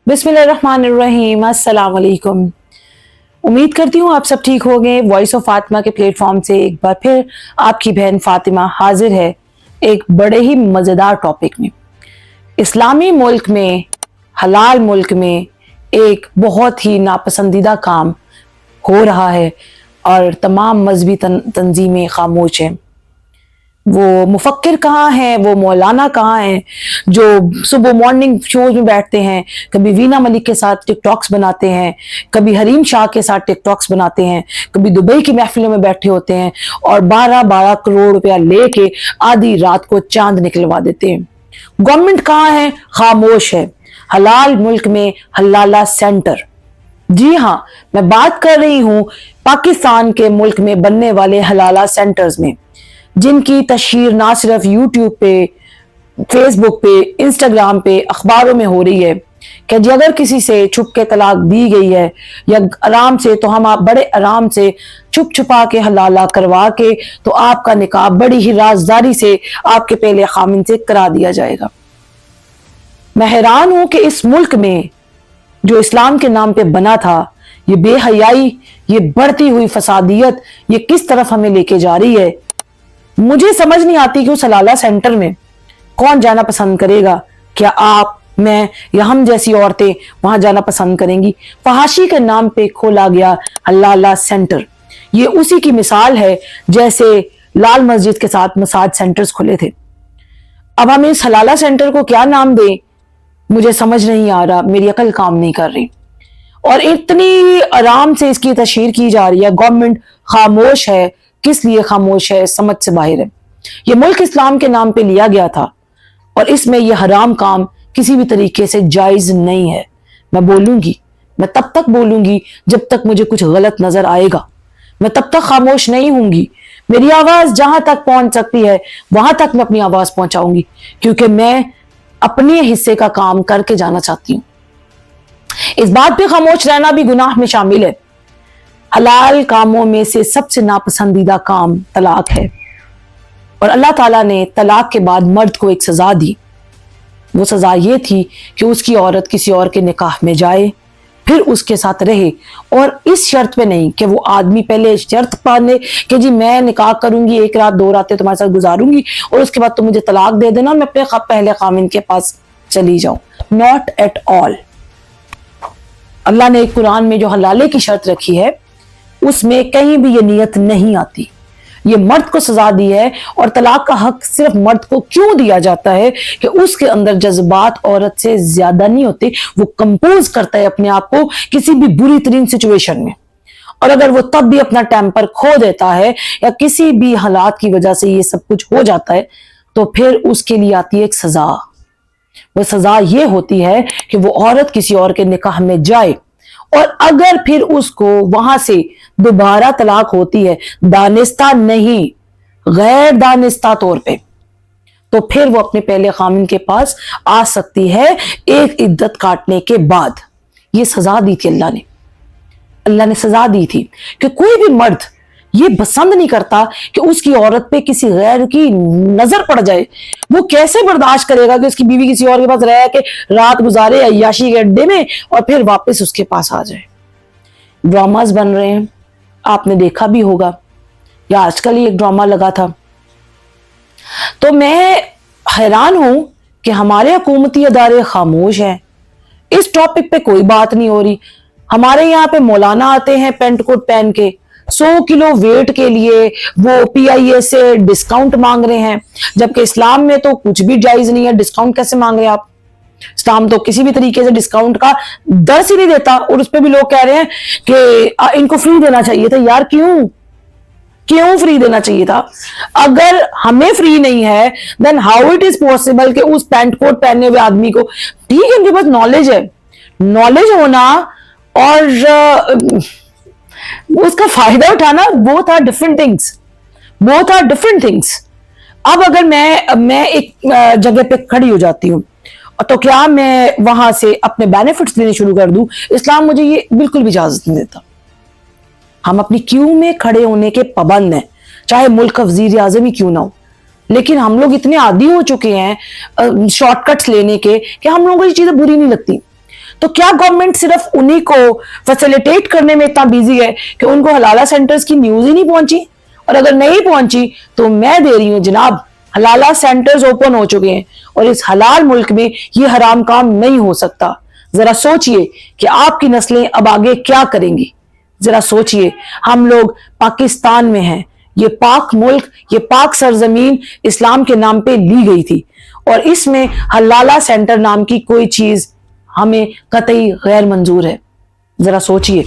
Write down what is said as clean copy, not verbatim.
बिस्मिल्लाहिर्रहमानिर्रहीम, अस्सलाम वालेकुम। उम्मीद करती हूँ आप सब ठीक हो गए। वॉइस ऑफ फातिमा के प्लेटफॉर्म से एक बार फिर आपकी बहन फातिमा हाजिर है एक बड़े ही मज़ेदार टॉपिक में। इस्लामी मुल्क में, हलाल मुल्क में एक बहुत ही नापसंदीदा काम हो रहा है और तमाम मजहबी तंजीमें खामोश हैं। वो मुफक्किर कहाँ हैं, वो मौलाना कहाँ हैं जो सुबह मॉर्निंग शोज में बैठते हैं, कभी वीना मलिक के साथ टिकटॉक्स बनाते हैं, कभी हरीम शाह के साथ टिकटॉक्स बनाते हैं, कभी दुबई की महफिलों में बैठे होते हैं और 12-12 करोड़ रुपया लेके आधी रात को चांद निकलवा देते हैं। गवर्नमेंट कहाँ है? खामोश है। हलाल मुल्क में हलाला सेंटर, जी हाँ, मैं बात कर रही हूँ पाकिस्तान के मुल्क में बनने वाले हलाला सेंटर्स में, जिनकी तशहीर ना सिर्फ यूट्यूब पे, फेसबुक पे, इंस्टाग्राम पे, अखबारों में हो रही है कि जी अगर किसी से छुप के तलाक दी गई है या आराम से, तो हम आप बड़े आराम से छुप छुपा के हलाला करवा के तो आपका निकाह बड़ी ही राजदारी से आपके पहले खामिन से करा दिया जाएगा। मैं हैरान हूं कि इस मुल्क में जो इस्लाम के नाम पे बना था, ये बेहयाई, ये बढ़ती हुई फसादियत, ये किस तरफ हमें लेके जा रही है। मुझे समझ नहीं आती कि उस हलाला सेंटर में कौन जाना पसंद करेगा। क्या आप, मैं या हम जैसी औरतें वहां जाना पसंद करेंगी? फहाशी के नाम पे खोला गया हलाला सेंटर, ये उसी की मिसाल है जैसे लाल मस्जिद के साथ मसाज सेंटर्स खुले थे। अब हम इस हलाला सेंटर को क्या नाम दें, मुझे समझ नहीं आ रहा, मेरी अकल काम नहीं कर रही। और इतनी आराम से इसकी तशहीर की जा रही है। गवर्नमेंट खामोश है। किस लिए खामोश है, समझ से बाहर है। ये मुल्क इस्लाम के नाम पे लिया गया था और इसमें यह हराम काम किसी भी तरीके से जायज नहीं है। मैं बोलूंगी, मैं तब तक बोलूंगी जब तक मुझे कुछ गलत नजर आएगा। मैं तब तक खामोश नहीं होंगी। मेरी आवाज जहां तक पहुंच सकती है वहां तक मैं अपनी आवाज पहुंचाऊंगी, क्योंकि मैं अपने हिस्से का काम करके जाना चाहती हूं। इस बात पे खामोश रहना भी गुनाह में शामिल है। हलाल कामों में से सबसे नापसंदीदा काम तलाक है और अल्लाह ताला ने तलाक के बाद मर्द को एक सजा दी। वो सजा ये थी कि उसकी औरत किसी और के निकाह में जाए, फिर उसके साथ रहे, और इस शर्त पे नहीं कि वो आदमी पहले शर्त पाले कि जी मैं निकाह करूंगी, 1 रात 2 रातें तुम्हारे साथ गुजारूंगी और उसके बाद तुम मुझे तलाक दे देना, मैं अपने पहले खामिन के पास चली जाऊं। Not at all. अल्लाह ने कुरान में जो हलाले की शर्त रखी है उसमें कहीं भी ये नियत नहीं आती। ये मर्द को सजा दी है। और तलाक का हक सिर्फ मर्द को क्यों दिया जाता है कि उसके अंदर जज्बात औरत से ज्यादा नहीं होते। वो कंपोज करता है अपने आप को किसी भी बुरी तरीन सिचुएशन में, और अगर वो तब भी अपना टेम्पर खो देता है या किसी भी हालात की वजह से ये सब कुछ हो जाता है, तो फिर उसके लिए आती है एक सजा। वो सजा ये होती है कि वो औरत किसी और के निकाह में जाए, और अगर फिर उसको वहां से दोबारा तलाक होती है, दानिस्ता नहीं, गैर दानिस्ता तौर पे, तो फिर वो अपने पहले खामिन के पास आ सकती है एक इद्दत काटने के बाद। ये सजा दी थी अल्लाह ने। अल्लाह ने सजा दी थी कि कोई भी मर्द ये पसंद नहीं करता कि उसकी औरत पे किसी गैर की नजर पड़ जाए। वो कैसे बर्दाश्त करेगा कि उसकी बीवी किसी और के पास रह के रात गुजारे अय्याशी के अड्डे में और फिर वापस उसके पास आ जाए। ड्रामास बन रहे हैं, आपने देखा भी होगा, या आजकल ही एक ड्रामा लगा था। तो मैं हैरान हूं कि हमारे हुकूमती अदारे खामोश हैं। इस टॉपिक पे कोई बात नहीं हो रही। हमारे यहाँ पे मौलाना आते हैं पेंट कोट पहन के, 100 किलो वेट के लिए वो PIA से डिस्काउंट मांग रहे हैं, जबकि इस्लाम में तो कुछ भी जायज नहीं है। डिस्काउंट कैसे मांग रहे हैं आप? इस्लाम तो किसी भी तरीके से डिस्काउंट का दर्ज ही नहीं देता, और उस पर भी लोग कह रहे हैं कि इनको फ्री देना चाहिए था। यार क्यों फ्री देना चाहिए था? अगर हमें फ्री नहीं है, then how it is possible कि उस पैंट कोट पहने हुए आदमी को, ठीक है उनके पास नॉलेज है, नॉलेज होना और उसका फायदा उठाना, बोथ आर डिफरेंट थिंग्स। अब अगर मैं एक जगह पे खड़ी हो जाती हूँ, तो क्या मैं वहां से अपने बेनिफिट्स लेने शुरू कर दूं? इस्लाम मुझे ये बिल्कुल भी इजाजत नहीं देता। हम अपनी क्यू में खड़े होने के पाबंद हैं, चाहे मुल्क का वजीर आजम ही क्यों ना हो। लेकिन हम लोग इतने आदी हो चुके हैं शॉर्टकट्स लेने के कि हम लोगों को ये चीजें बुरी नहीं लगती। تو کیا گورنمنٹ صرف انہی کو فیسیلیٹیٹ کرنے میں اتنا بیزی ہے کہ ان کو حلالہ سینٹرز کی نیوز ہی نہیں پہنچی؟ اور اگر نہیں پہنچی تو میں دے رہی ہوں جناب، حلالہ سینٹرز اوپن ہو چکے ہیں اور اس حلال ملک میں یہ حرام کام نہیں ہو سکتا۔ ذرا سوچئے کہ آپ کی نسلیں اب آگے کیا کریں گی۔ ذرا سوچئے، ہم لوگ پاکستان میں ہیں، یہ پاک ملک، یہ پاک سرزمین اسلام کے نام پہ لی گئی تھی، اور اس میں حلالہ سینٹر نام کی کوئی چیز ہمیں قطعی غیر منظور ہے۔ ذرا سوچئے۔